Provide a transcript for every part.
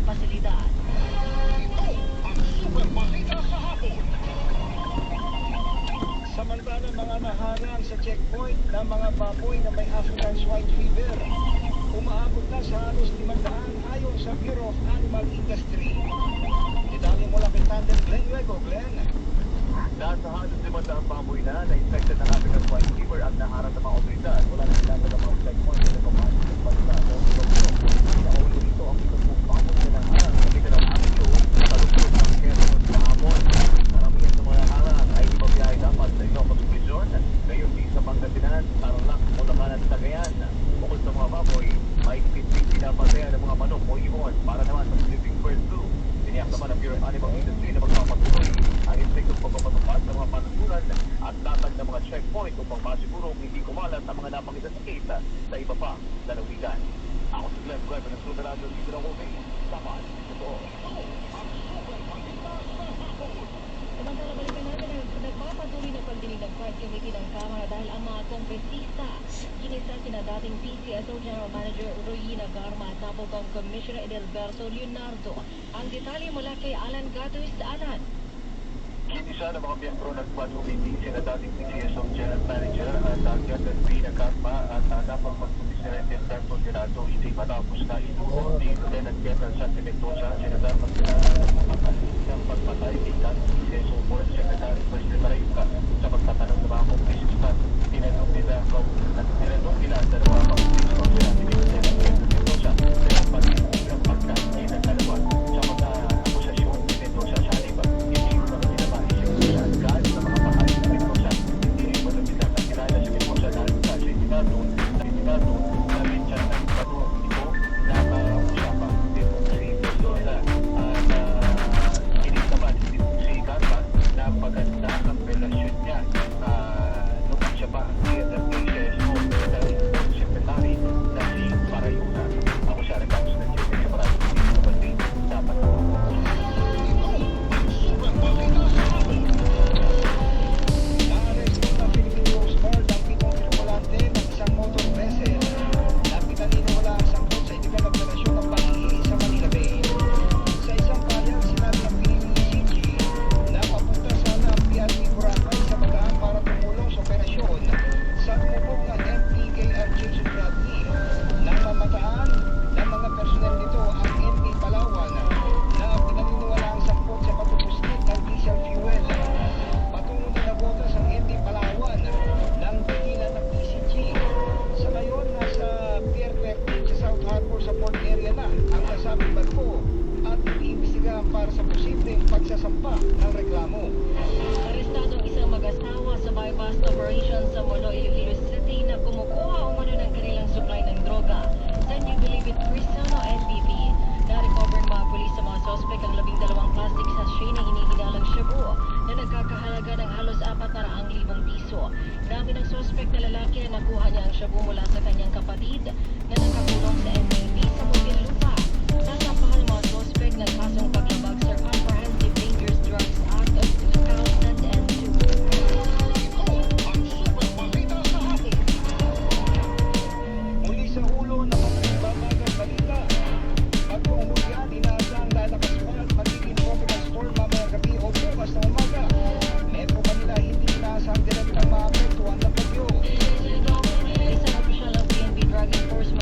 pasilidad. Ito ang Super Balita sa Hapon. Samantala mga naharang sa checkpoint ng mga baboy na may African Swine Fever, umaabot na sa halos 500 ayon sa Bureau of Animal Industry. Detalye mula kay Tandem Glenn Luego. Glenn. Nasa halos 500 baboy na infected ng African Swine Fever at naharap ng mga otoridad. Wala na sinatag ang mga checkpoint na nagpapasok ng bansa sa October. Pinakaulo nito ang 10 baboy na naharang sa kita ng Avenue sa lungsod ng Quezon kahapon. Karamihan sa mga naharang ay ipabiyahe dapat sa Ilocos Prison, ngayon di sa Pangasinan, Tarlac, Bulacan at Cagayan. Bukod sa mga baboy, may pitik pinapatayan ng mga manok o ibon para naman sa sleeping bird flu. Tiniyak naman ang Bureau of Animal Industry na magpapatuloy ang inspektong pagpapatupad sa mga patutunan at latag ng mga checkpoint upang masigurong hindi kumalat ang mga napangitan sa case sa iba pa na nawigan. Ako si Glenn Gueva ng Super Radio City ng Uving. Dapat ito. Ang Super Balita sa Hapon. Samantala, balikan natin ang nagpapatuloy na pagdinig ng Quad Committee ng Kamara dahil ang mga kongresista kinisa sina dating PCSO General Manager Royina Garma at Napolcom Commissioner Edelberto Leonardo. Ang detalye mula kay Alan Gatus. Alan. Kinisa ng mga miyembro ng Quad Committee sina dating PCSO General Manager at Royina Garma at Napolcom Commissioner Edelberto Leonardo. Hindi matapos na ito ni Lieutenant General Santi Mendoza, Senator ng pagpatay kay dating PCSO Board Secretary President Marayuca sa pagtatanong ng mga kongresista. Tinanong nila dalawa ang kongresista sila ni Lieutenant General Mendoza sa pagkakita pagkakita ng dalawa sa mga akusasyon ni Mendoza sa halip. Hindi ko naman nila maisip sa agad sa mga pahay ni Mendoza. Hindi rin mo nila kakilala si Mendoza dahil sa Senado na minsan ng panuong ito na usapan dito si Mendoza at hindi naman si Garma na maganda ang relasyon niya nung siya pa ang PCSO Secretary na si Marayuca. Ako siya nagkakos ng Jimmy sa maraming hindi kapatid dapat Ito ang Super Balita sa Hapon. Naaresto ng Philippine Coast Guard ang 7 tripulante ng isang motor vessel na pinaniniwala ang sangkot sa illegal na operasyon ng pag-ihi sa Manila Bay. Sa isang payag, sinabi ng PNP na papunta sana ang PRP Boracay sa Bataan para tumulong sa operasyon sa lumubog ng MPKR Jason Bradley. Nang mamataan ng mga personel nito ang MP Palawan na pinaniniwala ang sangkot sa pagpupuslit ng diesel fuel. Patungo din na botas ang MP Palawan ng tigilan ng PCG. Sa ngayon, nasa Pier 13 sa South Harbor sa port area na ang nasabing barko at iimbestigahan para sa posibleng pagsasampa ng reklamo. Arestado ang isang mag-asawa sa bypass operation sa Molo, Iloilo City na kumukuha umano ng kanilang supply ng droga sa New Bilibid Cristiano NBP. Na-recover ng mga pulis sa mga sospek ang 12 plastic sachet na hinihinalang shabu na nagkakahalaga ng halos 400,000 piso. Nabi ng sospek na lalaki na nakuha niya ang shabu mula sa kanyang kapatid na nakakulong sa NBP sa Muntinlupa. Nasampahan ng mga sospek ng kasong paglabag sa Comprehensive Dangerous Drugs Act of 2002. Ito ang Super Balita sa Hapon. Muli sa ulo ng mga nagbabagang balita. Pagbuong huli inaasang lalakas pa at magiging tropical storm mamayang gabi o bukas na umaga. Metro Manila hindi inaasang direktang maapektuhan ng bagyo. Isang opisyal ng PNP Drug Enforcement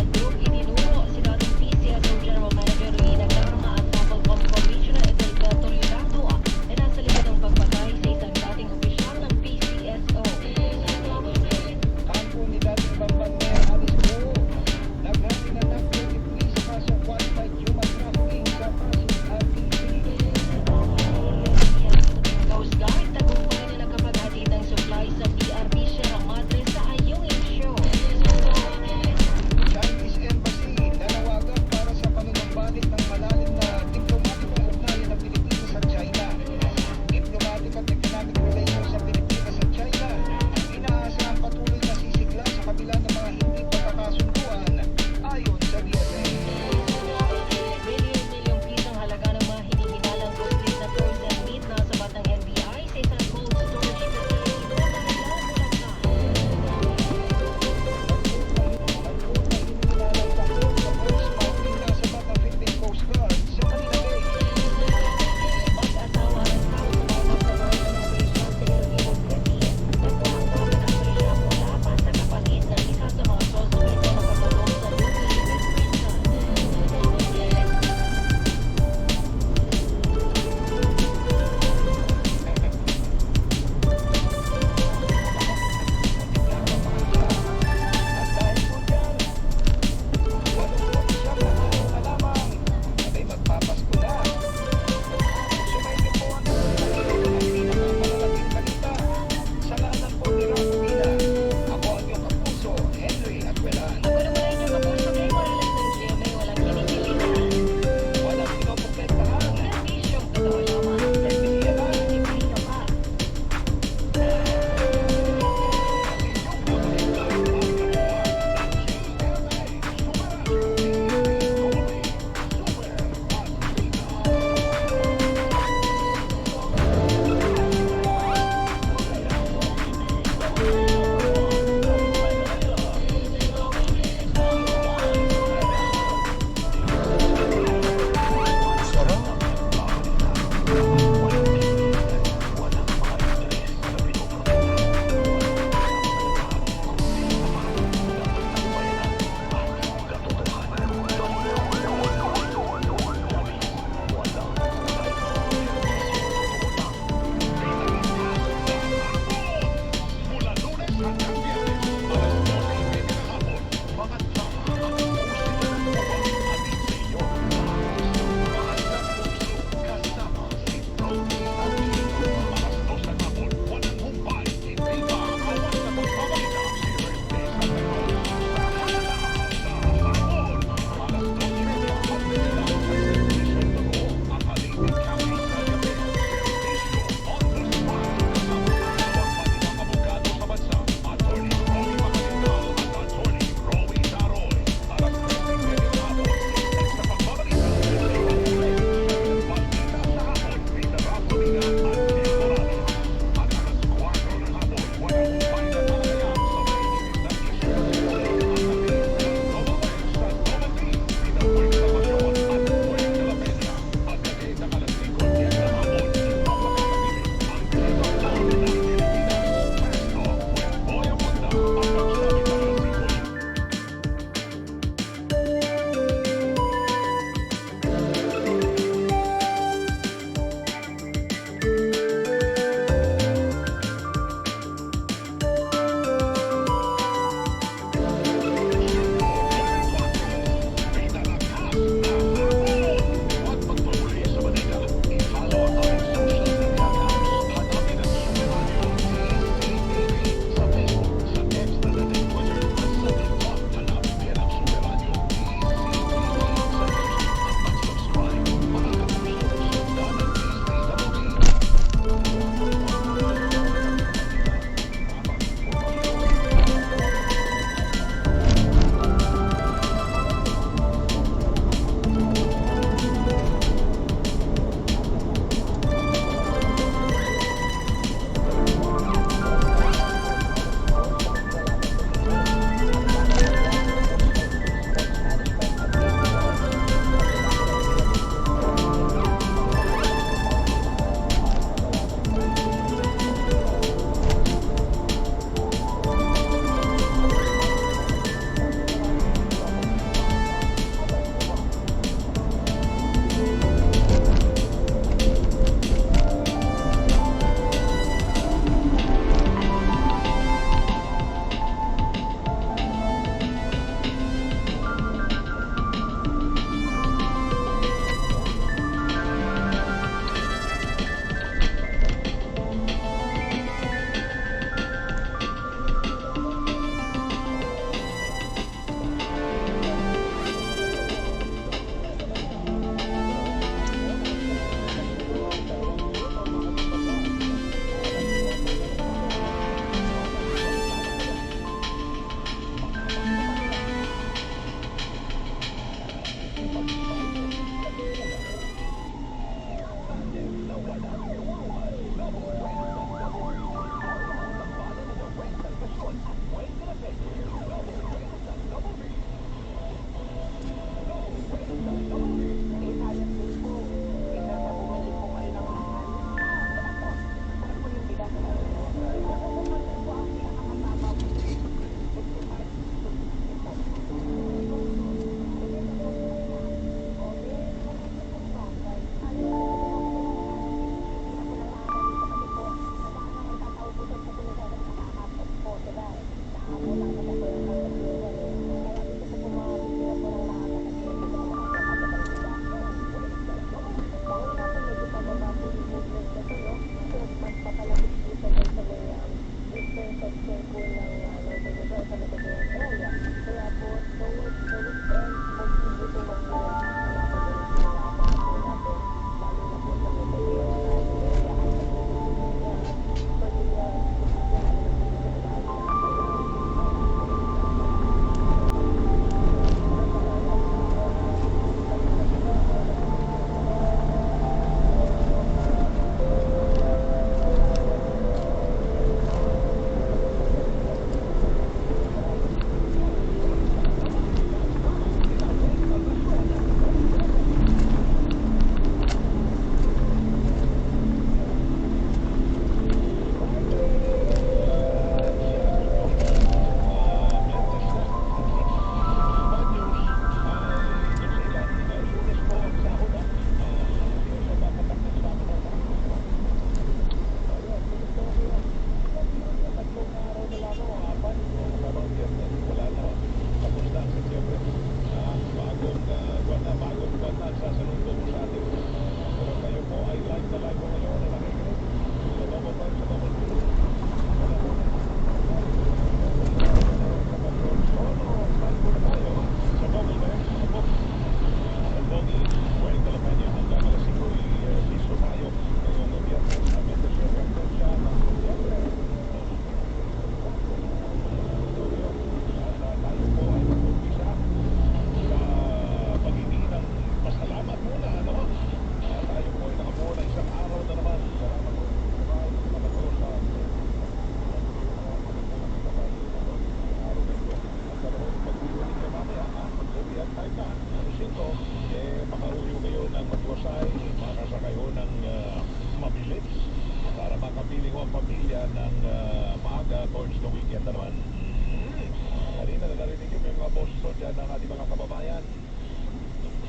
ng ating mga kababayan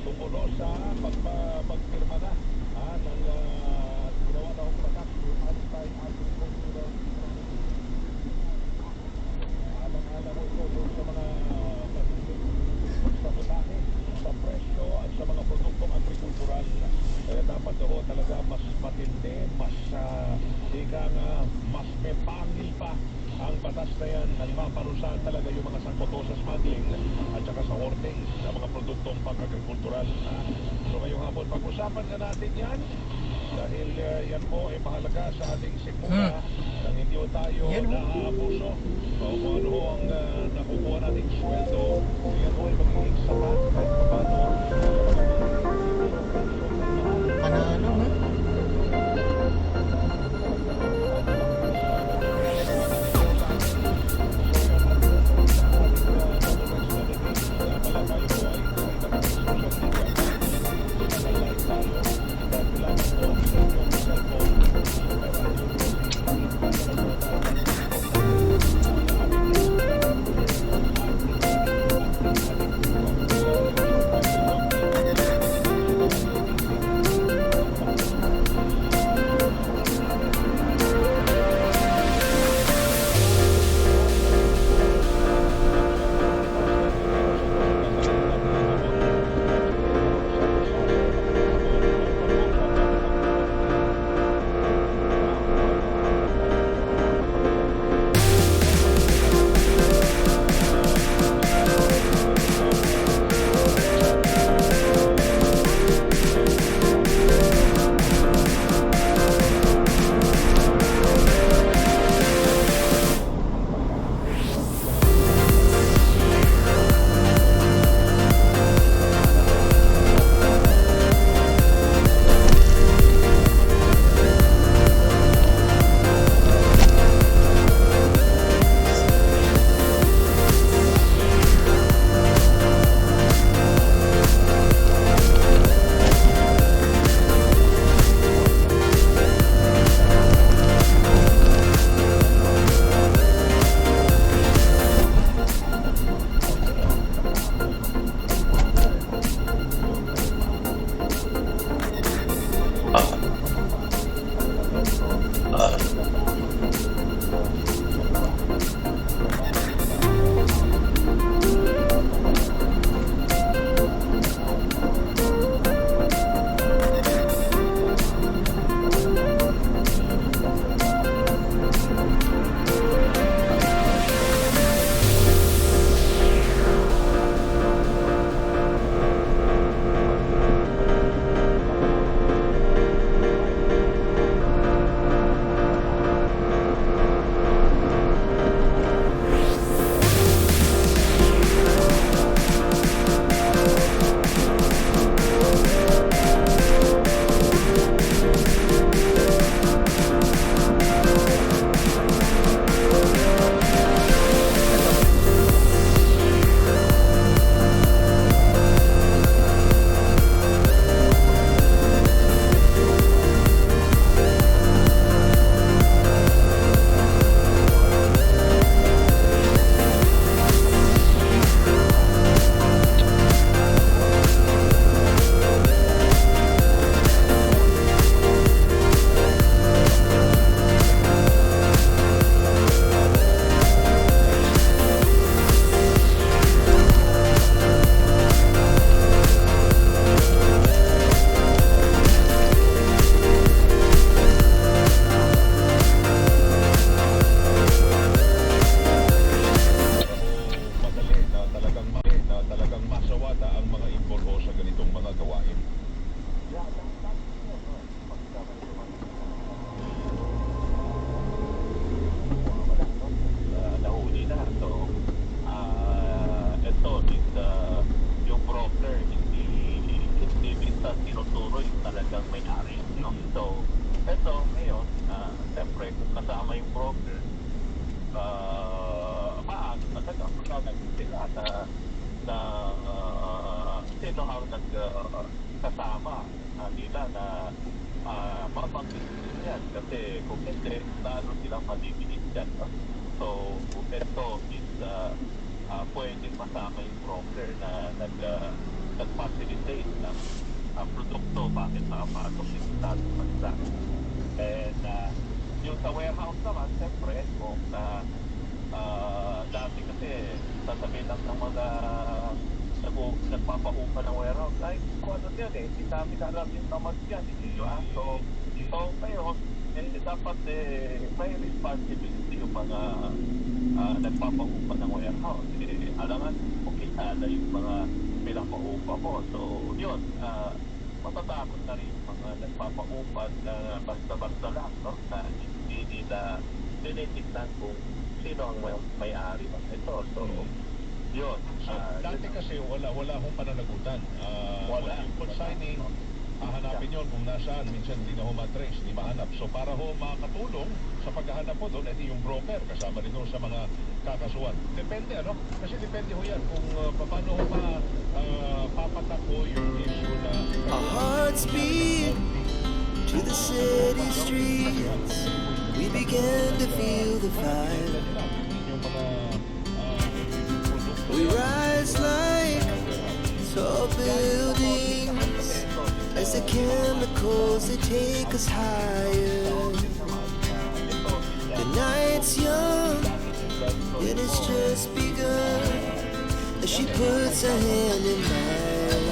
tumulo sa pagpirma na ng ginawa na akong batas yung anti-agricultural alang-alang mo ito doon sa mga pagsabotahe sa presyo at sa mga produktong agrikultural. Kaya dapat ako talaga mas matindi, mas ika nga, mas may pangil pa ang batas na yan. Nagpaparusahan talaga yung mga sangkoto sa smuggling at saka sa hoarding sa mga produktong pang-agrikultural. So ngayong hapon, pag-usapan na natin yan dahil yan po ay mahalaga sa ating sikmura nang hindi ho tayo naaabuso o kung ano ho ang nakukuha nating sweldo, yan ho ay magiging sapat kahit paano Panalo, no? kasama nila na mapag yan kasi kung hindi, lalo silang madidinig dyan. No? So, ito is pwedeng masama yung broker na nag-facilitate ng produkto bakit nakapasok dito sa ating bansa. And yung sa warehouse naman, siyempre, kung dati kasi sasabihin lang ng mga nagpapaupa ng warehouse, ay, kung ano yan hindi namin alam yung naman yan. So ngayon, dapat may responsibility yung mga nagpapaupa ng warehouse. Alangan kung kilala yung mga pinapaupa mo. So, yun, matatakot na rin yung mga nagpapaupa na basta-basta lang, no? Na hindi nila tinitignan kung sino ang may-ari ba ito. So, yun. So, dati kasi wala hong pananagutan. Wala yung consignee, hahanapin yun kung nasaan. Minsan hindi na ho matrace, hindi mahanap. So, para ho makatulong sa paghahanap po doon, edi yung broker, kasama rin sa mga kakasuhan. Depende, ano? Kasi depende ho yan kung paano ho papatak ho yung issue na... Our hearts beat to the city streets. We began to feel the fire. We rise like tall buildings as the chemicals they take us higher. The night's young and it's just begun as she puts her hand in mine.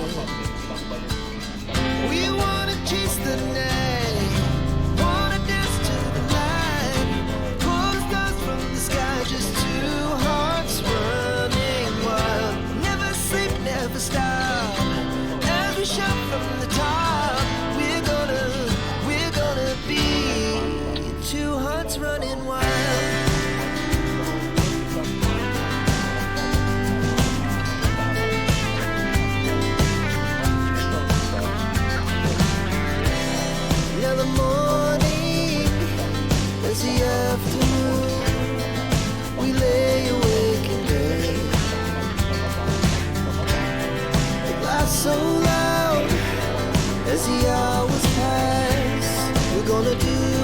We wanna chase the night, wanna dance to the light, pull the stars from the sky, just two hearts running wild. Never sleep, never stop, as we shout from the top. We're gonna be two hearts running wild. Now the morning is the afternoon. We lay awake in bed. The glass so loud as the hours pass. We're gonna do